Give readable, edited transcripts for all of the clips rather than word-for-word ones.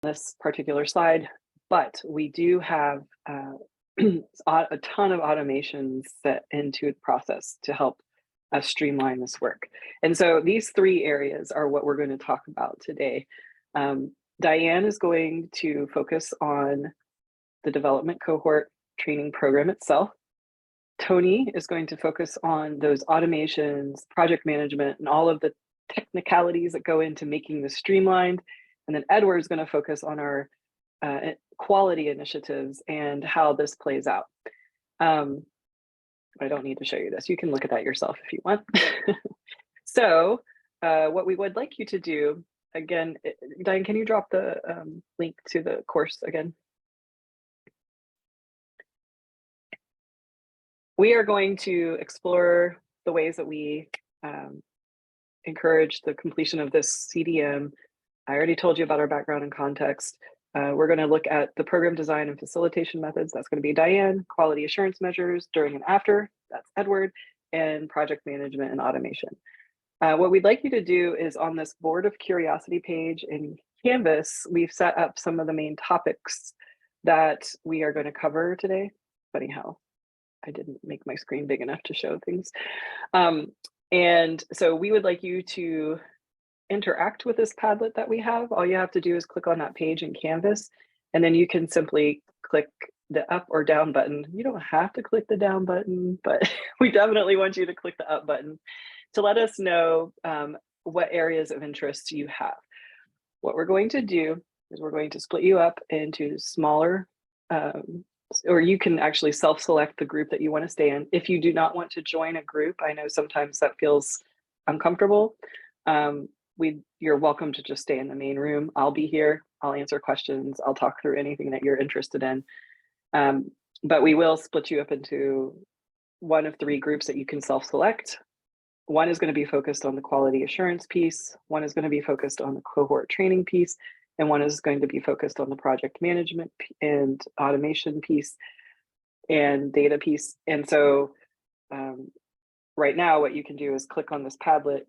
this particular slide, but we do have a ton of automations set into the process to help us streamline this work. And so these three areas are what we're going to talk about today. Diane is going to focus on the development cohort training program itself. Tony is going to focus on those automations, project management, and all of the technicalities that go into making this streamlined. And then Edward is going to focus on our quality initiatives and how this plays out. I don't need to show you this. You can look at that yourself if you want. So what we would like you to do, again, Diane, can you drop the link to the course again? We are going to explore the ways that we encourage the completion of this CDM. I already told you about our background and context. We're going to look at the program design and facilitation methods. That's going to be Diane. Quality assurance measures during and after. That's Edward. And project management and automation. What we'd like you to do is on this board of curiosity page in Canvas, we've set up some of the main topics that we are going to cover today. Funny how I didn't make my screen big enough to show things. And so we would like you to interact with this Padlet that we have. All you have to do is click on that page in Canvas, and then you can simply click the up or down button. You don't have to click the down button, but we definitely want you to click the up button to let us know what areas of interest you have. What we're going to do is we're going to split you up into smaller, or you can actually self-select the group that you want to stay in. If you do not want to join a group, I know sometimes that feels uncomfortable. You're welcome to just stay in the main room. I'll be here. I'll answer questions. I'll talk through anything that you're interested in. But we will split you up into one of three groups that you can self-select. One is going to be focused on the quality assurance piece. One is going to be focused on the cohort training piece. And one is going to be focused on the project management and automation piece and data piece. And so right now, what you can do is click on this Padlet,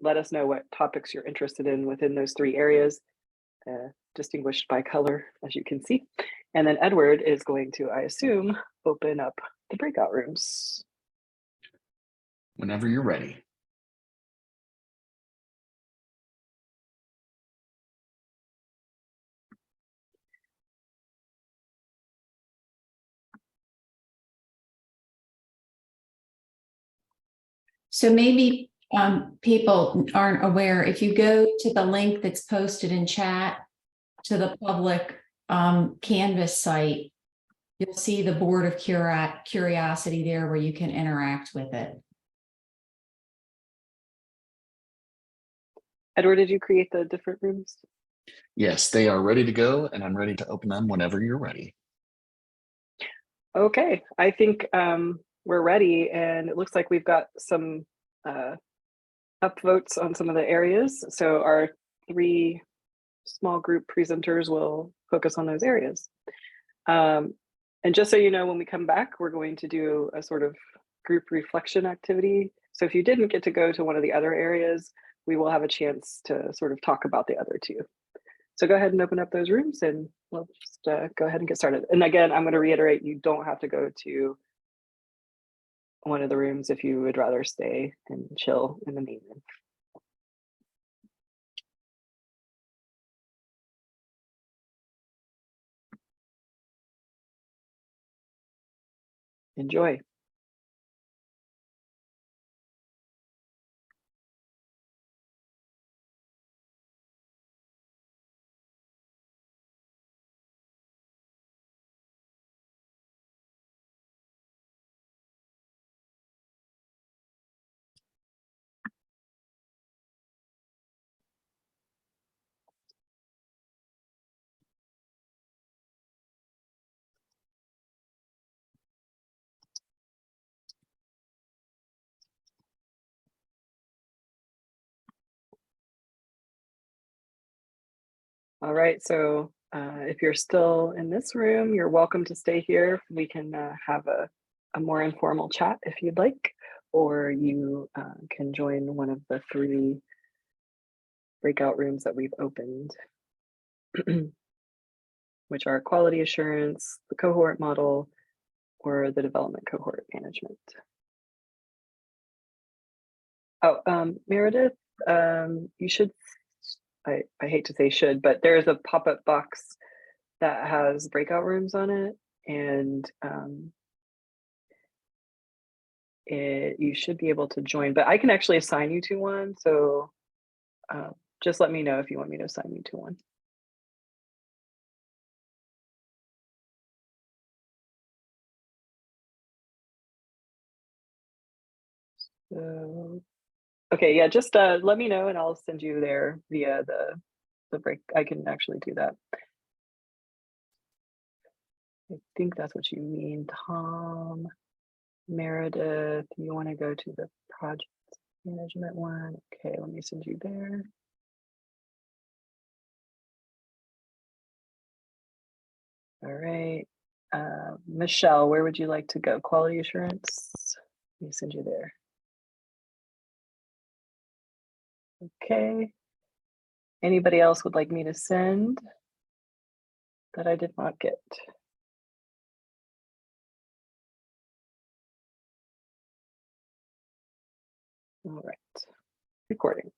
let us know what topics you're interested in within those three areas, distinguished by color, as you can see. And then Edward is going to, I assume, open up the breakout rooms. Whenever you're ready. So maybe people aren't aware, if you go to the link that's posted in chat to the public Canvas site, you'll see the board of curiosity there where you can interact with it. Edward, did you create the different rooms? Yes, they are ready to go, and I'm ready to open them whenever you're ready. Okay, I think we're ready, and it looks like we've got some upvotes on some of the areas. So our three small group presenters will focus on those areas. And just so you know, when we come back, we're going to do a sort of group reflection activity. So if you didn't get to go to one of the other areas, we will have a chance to sort of talk about the other two. So go ahead and open up those rooms and we'll just go ahead and get started. And again, I'm going to reiterate, you don't have to go to one of the rooms if you would rather stay and chill in the main room. Enjoy. All right, so if you're still in this room, you're welcome to stay here. We can have a more informal chat if you'd like, or you can join one of the three breakout rooms that we've opened. which are quality assurance, the cohort model, or the development cohort management. Oh, Meredith, you should, I hate to say should, but there's a pop-up box that has breakout rooms on it, and you should be able to join, but I can actually assign you to one. So just let me know if you want me to assign you to one. So, okay, yeah, just let me know and I'll send you there via the break. I can actually do that. I think that's what you mean, Tom. Meredith, you want to go to the project management one? Okay, let me send you there. All right, Michelle, where would you like to go? Quality assurance. Let me send you there. Okay. Anybody else would like me to send that I did not get? All right, recording.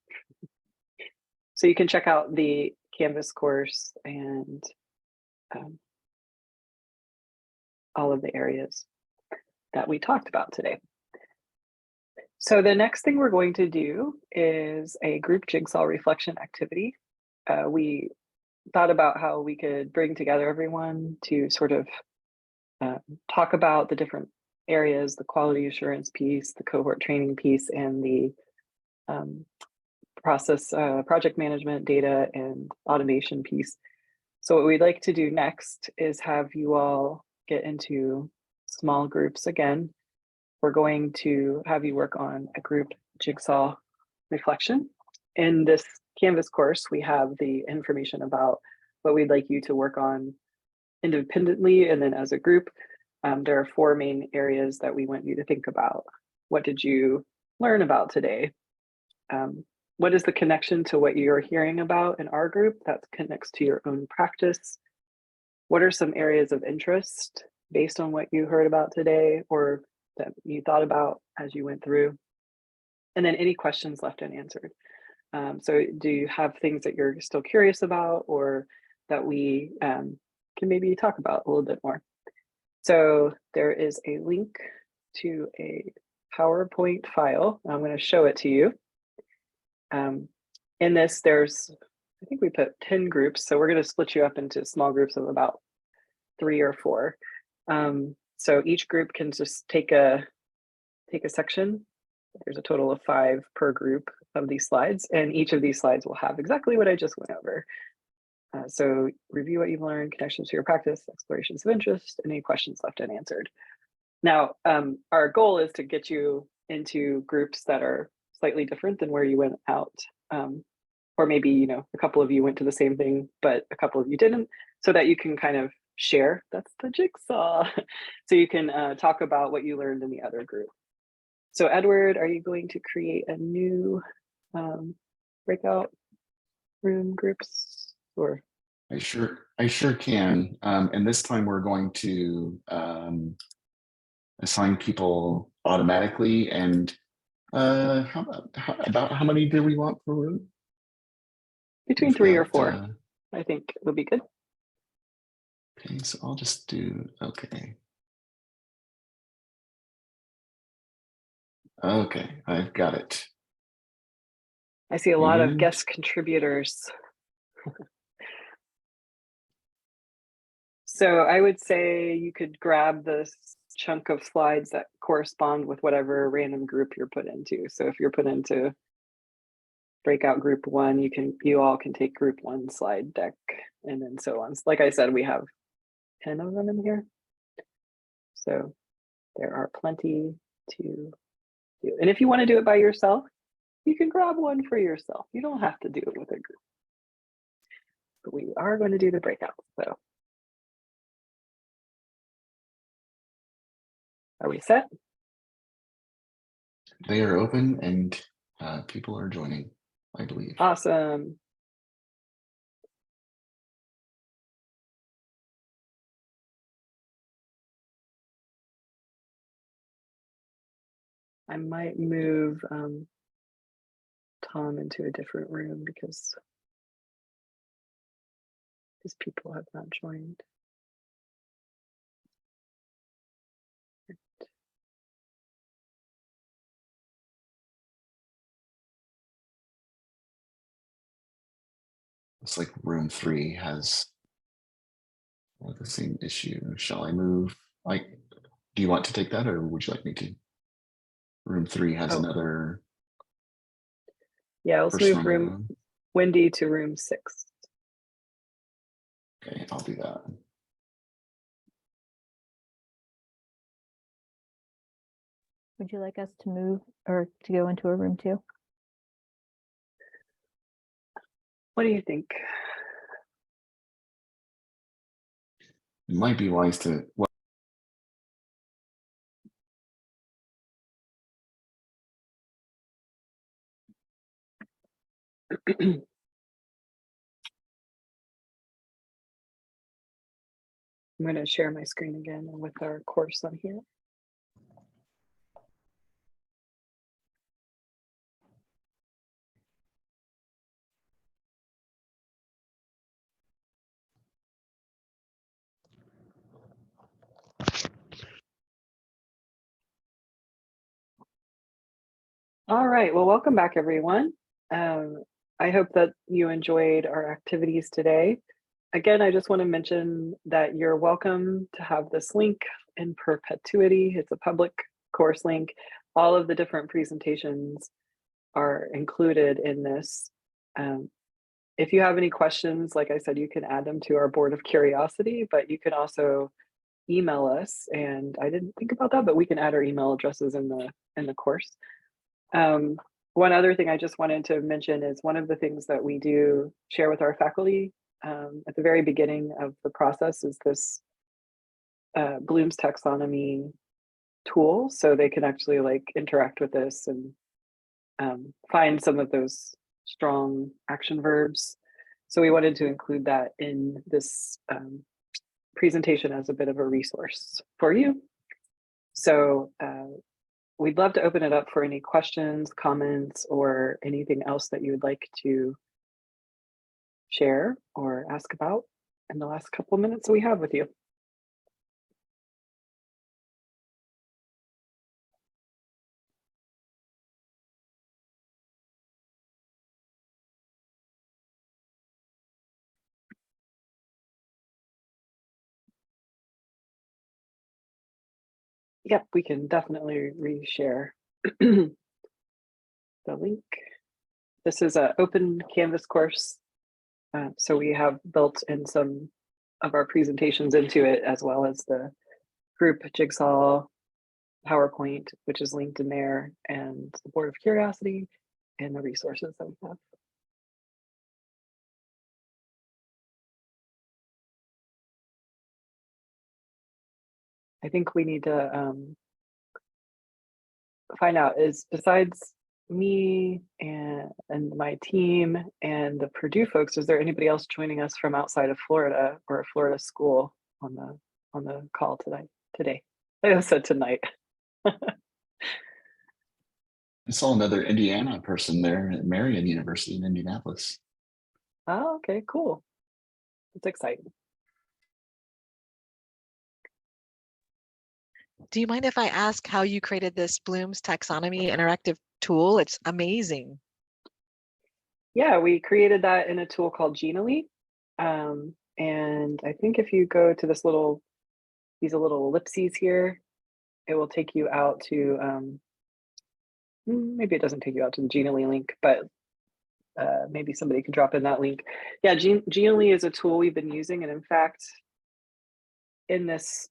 So you can check out the Canvas course and all of the areas that we talked about today. So the next thing we're going to do is a group jigsaw reflection activity. We thought about how we could bring together everyone to sort of talk about the different areas, the quality assurance piece, the cohort training piece, and the project management, data, and automation piece. So what we'd like to do next is have you all get into small groups again. We're going to have you work on a group jigsaw reflection. In this Canvas course, we have the information about what we'd like you to work on independently and then as a group. There are 4 main areas that we want you to think about. What did you learn about today? What is the connection to what you're hearing about in our group that connects to your own practice? What are some areas of interest based on what you heard about today or that you thought about as you went through? And then any questions left unanswered. So do you have things that you're still curious about or that we can maybe talk about a little bit more? So there is a link to a PowerPoint file. I'm going to show it to you. In this, I think we put 10 groups. So we're going to split you up into small groups of about 3 or 4. So each group can just take a section. There's a total of 5 per group of these slides, and each of these slides will have exactly what I just went over. So review what you've learned, connections to your practice, explorations of interest, and any questions left unanswered. Now, our goal is to get you into groups that are slightly different than where you went out. Or maybe, a couple of you went to the same thing, but a couple of you didn't, so that you can kind of share. That's the jigsaw. So you can talk about what you learned in the other group. So Edward, are you going to create a new breakout room groups or? I sure can. And this time we're going to assign people automatically. And about how many do we want per room? Between 3 or 4, I think would be good. Okay, so I'll just do, okay. Okay, I've got it. I see a lot of guest contributors. So I would say you could grab this chunk of slides that correspond with whatever random group you're put into. So if you're put into breakout group 1, you all can take group 1 slide deck and then so on. Like I said, we have 10 of them in here. So there are plenty to do. And if you want to do it by yourself, you can grab one for yourself. You don't have to do it with a group. But we are going to do the breakout. So are we set? They are open and people are joining, I believe. Awesome. I might move Tom into a different room because his people have not joined. Looks like room 3 has the same issue. Shall I move? Do you want to take that, or would you like me to? Room 3 has Oh. another Yeah, let's person move on the room room. Wendy to room 6. Okay, I'll do that. Would you like us to move or to go into a room too? What do you think? It might be wise to. Well, I'm going to share my screen again with our course on here. All right, well, welcome back, everyone. I hope that you enjoyed our activities today. Again, I just want to mention that you're welcome to have this link in perpetuity. It's a public course link. All of the different presentations are included in this. If you have any questions, like I said, you can add them to our board of curiosity, but you can also email us. And I didn't think about that, but we can add our email addresses in the course. One other thing I just wanted to mention is one of the things that we do share with our faculty at the very beginning of the process is this Bloom's taxonomy tool, so they can actually like interact with this and find some of those strong action verbs. So we wanted to include that in this presentation as a bit of a resource for you. So we'd love to open it up for any questions, comments, or anything else that you would like to share or ask about in the last couple of minutes we have with you. Yep, we can definitely reshare the link. This is an open Canvas course, so we have built in some of our presentations into it, as well as the group Jigsaw PowerPoint, which is linked in there, and the Board of Curiosity, and the resources that we have. I think we need to find out is, besides me and my team and the Purdue folks, is there anybody else joining us from outside of Florida or a Florida school on the call today? I said tonight. I saw another Indiana person there at Marion University in Indianapolis. Oh, okay, cool. It's exciting. Do you mind if I ask how you created this Bloom's taxonomy interactive tool? It's amazing. Yeah, we created that in a tool called Genially. And I think if you go to these little ellipses here, it will take you out to, maybe it doesn't take you out to the Genially link, but maybe somebody can drop in that link. Yeah, Genially is a tool we've been using. And in fact, in this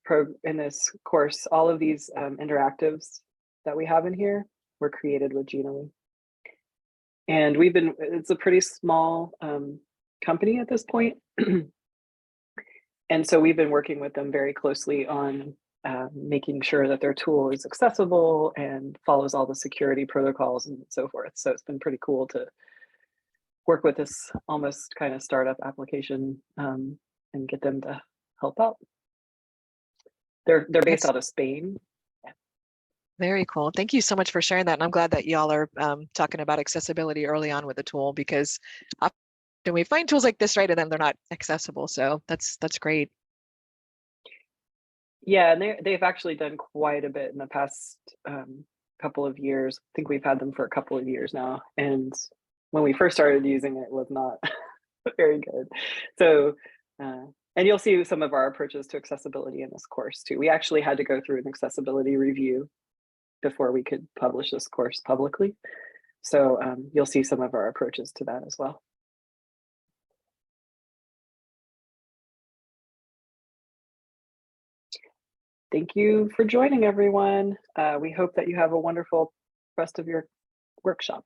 course, all of these interactives that we have in here were created with Genially. And it's a pretty small company at this point. And so we've been working with them very closely on making sure that their tool is accessible and follows all the security protocols and so forth. So it's been pretty cool to work with this almost kind of startup application and get them to help out. They're based out of Spain. Very cool. Thank you so much for sharing that. And I'm glad that y'all are talking about accessibility early on with the tool, because often we find tools like this, right, and then they're not accessible. So that's great. Yeah, and they've actually done quite a bit in the past couple of years. I think we've had them for a couple of years now. And when we first started using it, it was not very good. So, and you'll see some of our approaches to accessibility in this course too. We actually had to go through an accessibility review before we could publish this course publicly. So you'll see some of our approaches to that as well. Thank you for joining, everyone. We hope that you have a wonderful rest of your workshop.